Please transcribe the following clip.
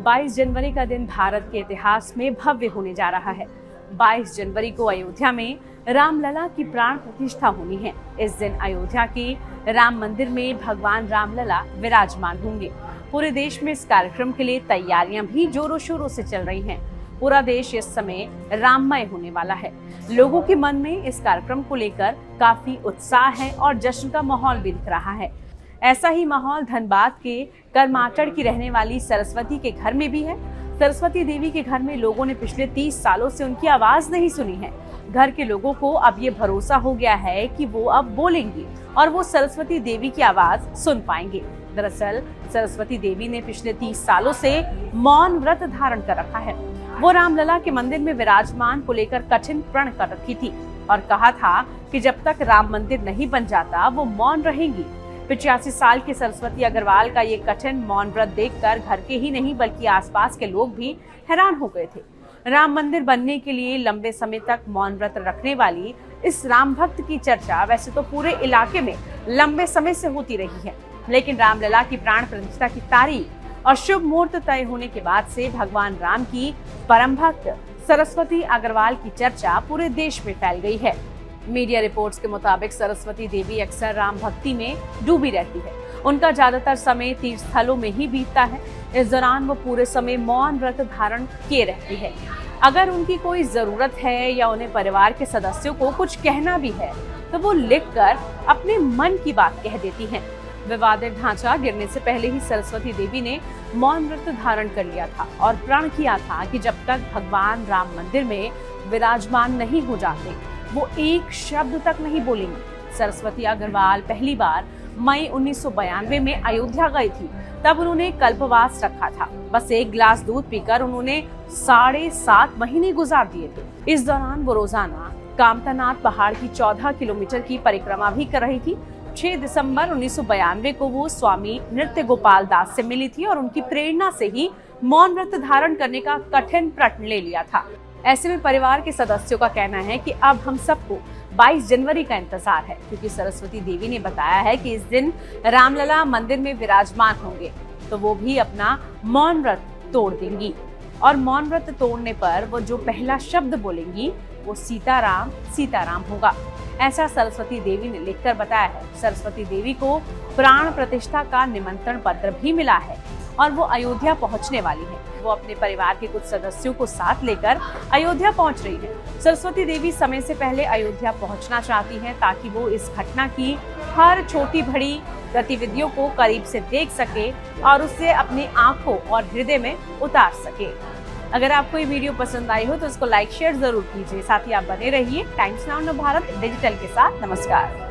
22 जनवरी का दिन भारत के इतिहास में भव्य होने जा रहा है। 22 जनवरी को अयोध्या में रामलला की प्राण प्रतिष्ठा होनी है। इस दिन अयोध्या के राम मंदिर में भगवान रामलला विराजमान होंगे। पूरे देश में इस कार्यक्रम के लिए तैयारियां भी जोरों शोरों से चल रही हैं। पूरा देश इस समय राममय होने वाला है। लोगों के मन में इस कार्यक्रम को लेकर काफी उत्साह है और जश्न का माहौल भी दिख रहा है। ऐसा ही माहौल धनबाद के करमाटड़ की रहने वाली सरस्वती के घर में भी है। सरस्वती देवी के घर में लोगों ने पिछले 30 सालों से उनकी आवाज नहीं सुनी है। घर के लोगों को अब ये भरोसा हो गया है कि वो अब बोलेंगी और वो सरस्वती देवी की आवाज सुन पाएंगे। दरअसल सरस्वती देवी ने पिछले 30 सालों से मौन व्रत धारण कर रखा है। वो रामलला के मंदिर में विराजमान को लेकर कठिन प्रण कर रखी थी और कहा था कि जब तक राम मंदिर नहीं बन जाता वो मौन रहेंगी। 85 साल की सरस्वती अग्रवाल का ये कठिन मौन व्रत देखकर घर के ही नहीं बल्कि आसपास के लोग भी हैरान हो गए थे। राम मंदिर बनने के लिए लंबे समय तक मौन व्रत रखने वाली इस राम भक्त की चर्चा वैसे तो पूरे इलाके में लंबे समय से होती रही है, लेकिन रामलला की प्राण प्रतिष्ठा की तारीख और शुभ मुहूर्त तय होने के बाद से भगवान राम की परम भक्त सरस्वती अग्रवाल की चर्चा पूरे देश में फैल गई है। मीडिया रिपोर्ट्स के मुताबिक सरस्वती देवी अक्सर राम भक्ति में डूबी रहती है। उनका ज्यादातर समय तीर्थ स्थलों में ही बीतता है। इस दौरान वो पूरे समय मौन व्रत धारण किए रहती है। अगर उनकी कोई जरूरत है या उन्हें परिवार के सदस्यों को कुछ कहना भी है तो वो लिखकर अपने मन की बात कह देती हैं। विवादित ढांचा गिरने से पहले ही सरस्वती देवी ने मौन व्रत धारण कर लिया था और प्रण किया था कि जब तक भगवान राम मंदिर में विराजमान नहीं हो जाते वो एक शब्द तक नहीं बोलेंगी। सरस्वती अग्रवाल पहली बार मई 1992 में अयोध्या गई थी। तब उन्होंने कल्पवास रखा था। बस एक गिलास दूध पीकर उन्होंने 7.5 महीने गुजार दिए थे। इस दौरान वो रोजाना कामतानाथ पहाड़ की 14 किलोमीटर की परिक्रमा भी कर रही थी। 6 दिसंबर 1992 को वो स्वामी नृत्य गोपाल दास से मिली थी और उनकी प्रेरणा से ही मौन व्रत धारण करने का कठिन प्रण ले लिया था। ऐसे में परिवार के सदस्यों का कहना है कि अब हम सबको 22 जनवरी का इंतजार है, क्योंकि सरस्वती देवी ने बताया है कि इस दिन रामलला मंदिर में विराजमान होंगे तो वो भी अपना मौन व्रत तोड़ देंगी और मौन व्रत तोड़ने पर वो जो पहला शब्द बोलेंगी वो सीताराम सीताराम होगा। ऐसा सरस्वती देवी ने लिखकर बताया है। सरस्वती देवी को प्राण प्रतिष्ठा का निमंत्रण पत्र भी मिला है और वो अयोध्या पहुंचने वाली है। वो अपने परिवार के कुछ सदस्यों को साथ लेकर अयोध्या पहुंच रही है। सरस्वती देवी समय से पहले अयोध्या पहुंचना चाहती हैं ताकि वो इस घटना की हर छोटी बड़ी गतिविधियों को करीब से देख सके और उसे अपनी आंखों और हृदय में उतार सके। अगर आपको ये वीडियो पसंद आई हो तो इसको लाइक शेयर जरूर कीजिए। साथ ही आप बने रहिए टाइम्स नाउ भारत डिजिटल के साथ। नमस्कार।